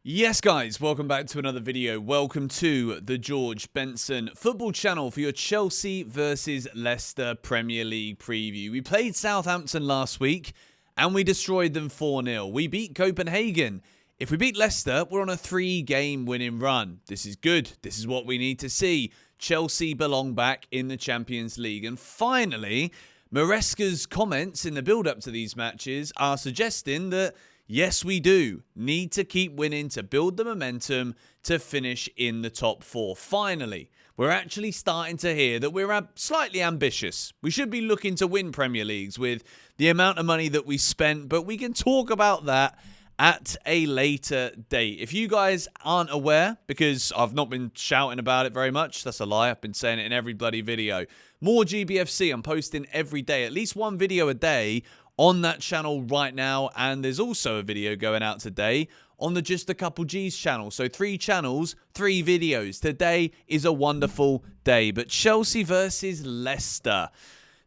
Yes, guys, welcome back to another video. Welcome to the George Benson football channel for your Chelsea versus Leicester Premier League preview. We played Southampton last week and we destroyed them 4-0. We beat Copenhagen. If we beat Leicester, we're on a 3-game winning run. This is good. This is what we need to see. Chelsea belong back in the Champions League. And finally, Maresca's comments in the build-up to these matches are suggesting that yes, we do need to keep winning to build the momentum to finish in the top 4. Finally, we're actually starting to hear that we're slightly ambitious. We should be looking to win Premier Leagues with the amount of money that we spent, but we can talk about that at a later date. If you guys aren't aware, because I've not been shouting about it very much, that's a lie, I've been saying it in every bloody video. More GBFC, I'm posting every day, at least one video a day on that channel right now, and there's also a video going out today on the JustACoupleGs channel. So 3 channels, 3 videos. Today is a wonderful day. But Chelsea versus Leicester.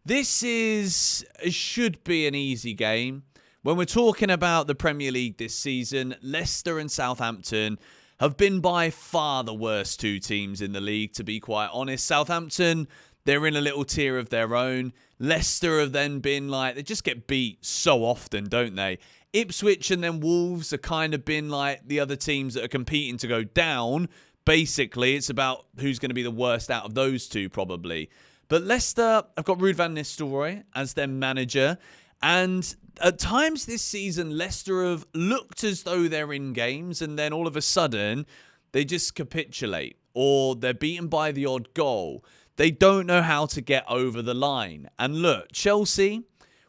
This should be an easy game. When we're talking about the Premier League this season, Leicester and Southampton have been by far the worst 2 teams in the league, to be quite honest. Southampton, they're in a little tier of their own. Leicester have then been like, they just get beat so often, don't they? Ipswich and then Wolves have kind of been like the other teams that are competing to go down. Basically, it's about who's going to be the worst out of those 2, probably. But Leicester have got Ruud van Nistelrooy as their manager. And at times this season, Leicester have looked as though they're in games, and then all of a sudden, they just capitulate, or they're beaten by the odd goal. They don't know how to get over the line. And look, Chelsea,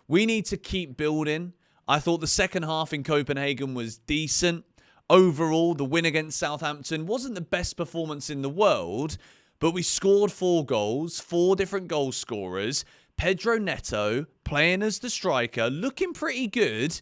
we need to keep building. I thought the second half in Copenhagen was decent. Overall, the win against Southampton wasn't the best performance in the world, but we scored 4 goals, 4 different goal scorers. Pedro Neto playing as the striker, looking pretty good.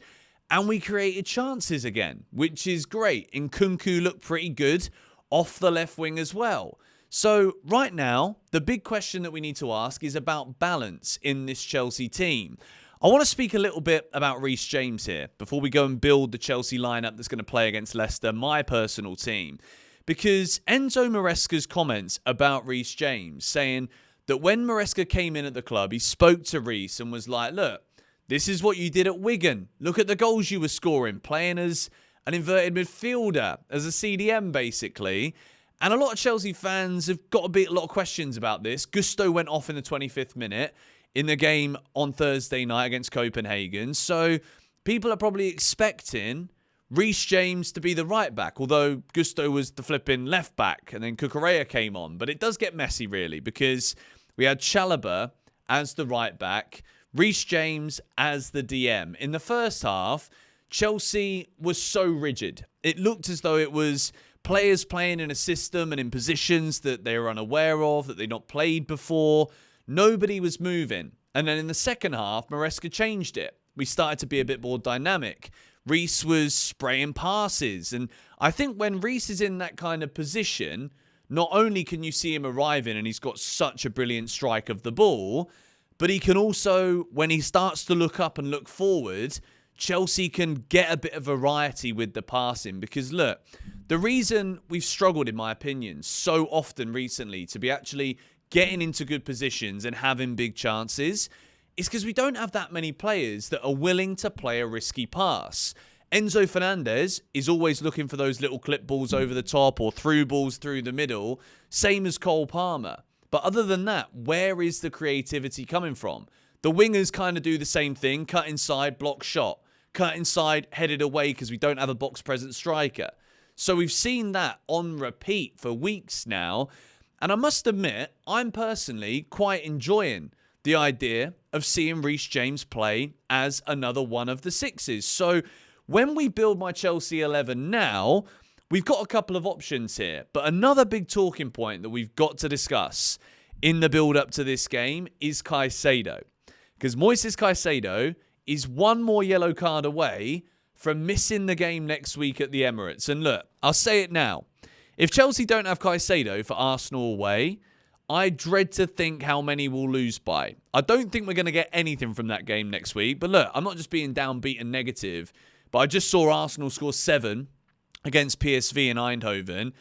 And we created chances again, which is great. Nkunku looked pretty good off the left wing as well. So right now, the big question that we need to ask is about balance in this Chelsea team. I want to speak a little bit about Reece James here before we go and build the Chelsea lineup that's going to play against Leicester, my personal team. Because Enzo Maresca's comments about Reece James, saying that when Maresca came in at the club, he spoke to Reece and was like, look, this is what you did at Wigan. Look at the goals you were scoring, playing as an inverted midfielder, as a CDM basically. And a lot of Chelsea fans have got a lot of questions about this. Gusto went off in the 25th minute in the game on Thursday night against Copenhagen. So people are probably expecting Reece James to be the right back, although Gusto was the flipping left back and then Cucurella came on. But it does get messy, really, because we had Chalobah as the right back, Reece James as the DM. In the first half, Chelsea was so rigid. It looked as though it was players playing in a system and in positions that they were unaware of, that they'd not played before. Nobody was moving. And then in the second half, Maresca changed it. We started to be a bit more dynamic. Reece was spraying passes. And I think when Reece is in that kind of position, not only can you see him arriving and he's got such a brilliant strike of the ball, but he can also, when he starts to look up and look forward, Chelsea can get a bit of variety with the passing. Because look, the reason we've struggled, in my opinion, so often recently to be actually getting into good positions and having big chances is because we don't have that many players that are willing to play a risky pass. Enzo Fernandez is always looking for those little clip balls over the top or through balls through the middle, same as Cole Palmer. But other than that, where is the creativity coming from? The wingers kind of do the same thing, cut inside, block shot. Cut inside, headed away because we don't have a box-present striker. So we've seen that on repeat for weeks now. And I must admit, I'm personally quite enjoying the idea of seeing Reece James play as another one of the 6s. So when we build my Chelsea 11 now, we've got a couple of options here. But another big talking point that we've got to discuss in the build-up to this game is Caicedo. Because Moises Caicedo is one more yellow card away from missing the game next week at the Emirates. And look, I'll say it now. If Chelsea don't have Caicedo for Arsenal away, I dread to think how many we'll lose by. I don't think we're going to get anything from that game next week. But look, I'm not just being downbeat and negative, but I just saw Arsenal score 7 against PSV and Eindhoven,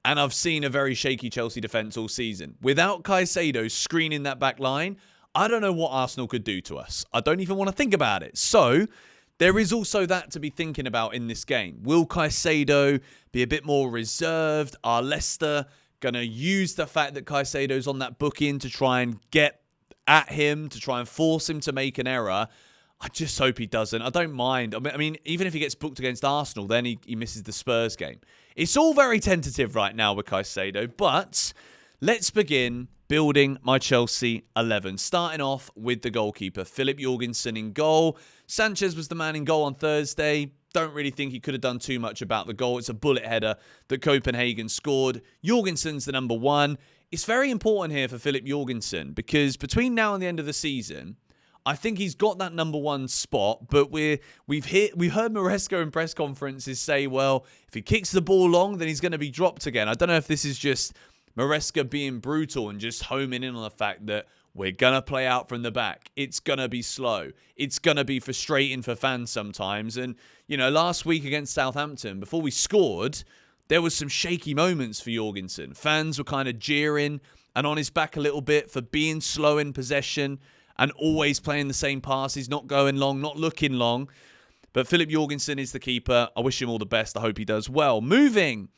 and I've seen a very shaky Chelsea defence all season. Without Caicedo screening that back line, I don't know what Arsenal could do to us. I don't even want to think about it. So there is also that to be thinking about in this game. Will Caicedo be a bit more reserved? Are Leicester going to use the fact that Caicedo's on that booking to try and get at him, to try and force him to make an error? I just hope he doesn't. I don't mind. I mean, even if he gets booked against Arsenal, then he misses the Spurs game. It's all very tentative right now with Caicedo, but let's begin building my Chelsea 11. Starting off with the goalkeeper, Philip Jorgensen in goal. Sanchez was the man in goal on Thursday. Don't really think he could have done too much about the goal. It's a bullet header that Copenhagen scored. Jorgensen's the number one. It's very important here for Philip Jorgensen because between now and the end of the season, I think he's got that number one spot, but we've heard Maresca in press conferences say, well, if he kicks the ball long, then he's going to be dropped again. I don't know if this is just Maresca being brutal and just homing in on the fact that we're going to play out from the back. It's going to be slow. It's going to be frustrating for fans sometimes. And, you know, last week against Southampton, before we scored, there was some shaky moments for Jorgensen. Fans were kind of jeering and on his back a little bit for being slow in possession and always playing the same passes, not going long, not looking long. But Philip Jorgensen is the keeper. I wish him all the best. I hope he does well. Moving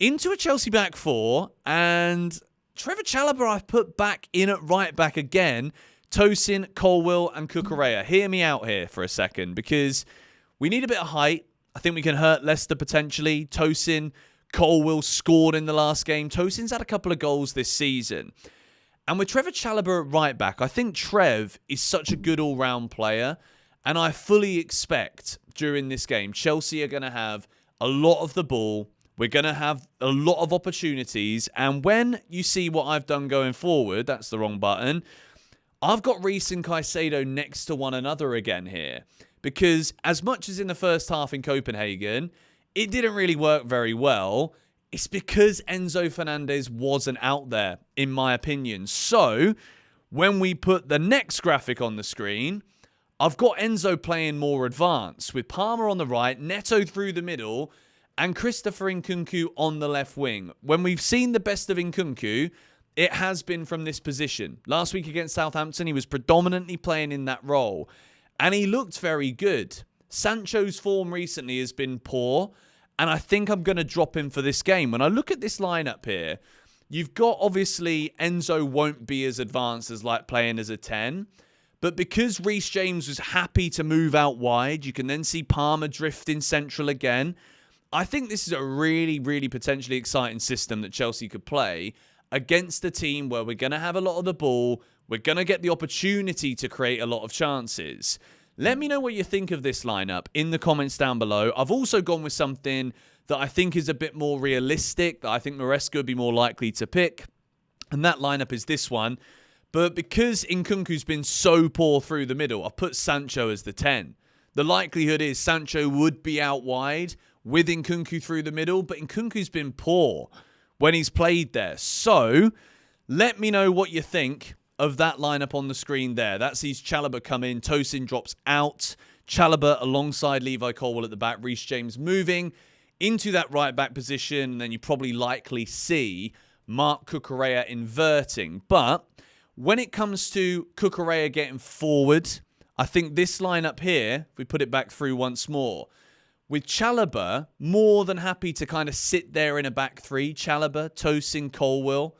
into a Chelsea back four, and Trevor Chalobah I've put back in at right back again. Tosin, Colwill and Cucurella. Hear me out here for a second because we need a bit of height. I think we can hurt Leicester potentially. Tosin, Colwill scored in the last game. Tosin's had a couple of goals this season. And with Trevor Chalobah at right back, I think Trev is such a good all-round player. And I fully expect during this game, Chelsea are going to have a lot of the ball. We're going to have a lot of opportunities. And when you see what I've done going forward, that's the wrong button, I've got Reece and Caicedo next to one another again here. Because as much as in the first half in Copenhagen, it didn't really work very well. It's because Enzo Fernandez wasn't out there, in my opinion. So, when we put the next graphic on the screen, I've got Enzo playing more advanced, with Palmer on the right, Neto through the middle, and Christopher Nkunku on the left wing. When we've seen the best of Nkunku, it has been from this position. Last week against Southampton, he was predominantly playing in that role, and he looked very good. Sancho's form recently has been poor, and I think I'm going to drop him for this game. When I look at this lineup here, you've got, obviously, Enzo won't be as advanced as like playing as a 10. But because Reece James was happy to move out wide, you can then see Palmer drifting central again. I think this is a really, really potentially exciting system that Chelsea could play against a team where we're going to have a lot of the ball. We're going to get the opportunity to create a lot of chances. Let me know what you think of this lineup in the comments down below. I've also gone with something that I think is a bit more realistic, that I think Maresca would be more likely to pick. And that lineup is this one. But because Nkunku's been so poor through the middle, I've put Sancho as the 10. The likelihood is Sancho would be out wide with Nkunku through the middle, but Nkunku's been poor when he's played there. So, let me know what you think of that lineup on the screen there. That sees Chalobah come in, Tosin drops out, Chalobah alongside Levi Colwill at the back, Reece James moving into that right back position, and then you probably likely see Marc Cucurella inverting. But when it comes to Cucurella getting forward, I think this lineup here, if we put it back through once more, with Chalobah more than happy to kind of sit there in a back three, Chalobah, Tosin, Colwill,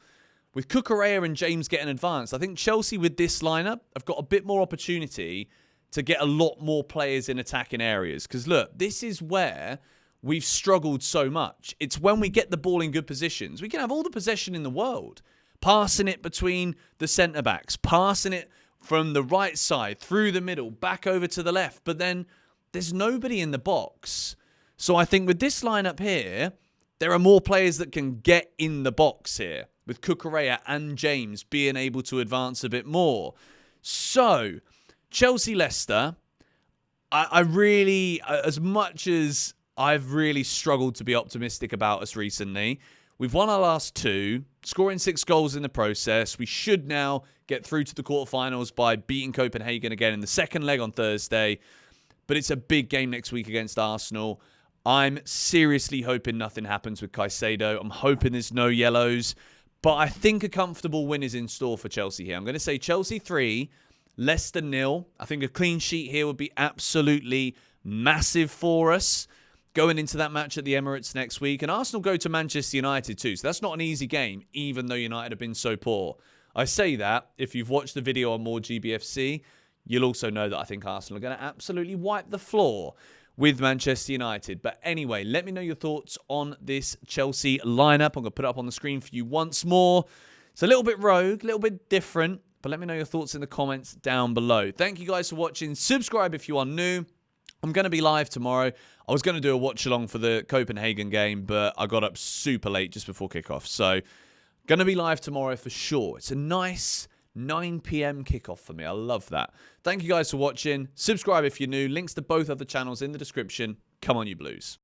with Cucurella and James getting advanced, I think Chelsea with this lineup have got a bit more opportunity to get a lot more players in attacking areas. Because look, this is where we've struggled so much. It's when we get the ball in good positions. We can have all the possession in the world. Passing it between the centre-backs. Passing it from the right side, through the middle, back over to the left. But then there's nobody in the box. So I think with this lineup here, there are more players that can get in the box here, with Cucurella and James being able to advance a bit more. So, Chelsea-Leicester, I really, as much as I've really struggled to be optimistic about us recently, we've won our last two, scoring 6 goals in the process. We should now get through to the quarterfinals by beating Copenhagen again in the second leg on Thursday. But it's a big game next week against Arsenal. I'm seriously hoping nothing happens with Caicedo. I'm hoping there's no yellows. But I think a comfortable win is in store for Chelsea here. I'm going to say Chelsea 3, Leicester 0. I think a clean sheet here would be absolutely massive for us going into that match at the Emirates next week. And Arsenal go to Manchester United too. So that's not an easy game, even though United have been so poor. I say that, if you've watched the video on more GBFC, you'll also know that I think Arsenal are going to absolutely wipe the floor with Manchester United. But anyway, let me know your thoughts on this Chelsea lineup. I'm going to put it up on the screen for you once more. It's a little bit rogue, a little bit different, but let me know your thoughts in the comments down below. Thank you guys for watching. Subscribe if you are new. I'm going to be live tomorrow. I was going to do a watch along for the Copenhagen game, but I got up super late just before kickoff. So, going to be live tomorrow for sure. It's a nice 9 p.m. kickoff for me. I love that. Thank you guys for watching. Subscribe if you're new. Links to both other channels in the description. Come on, you Blues.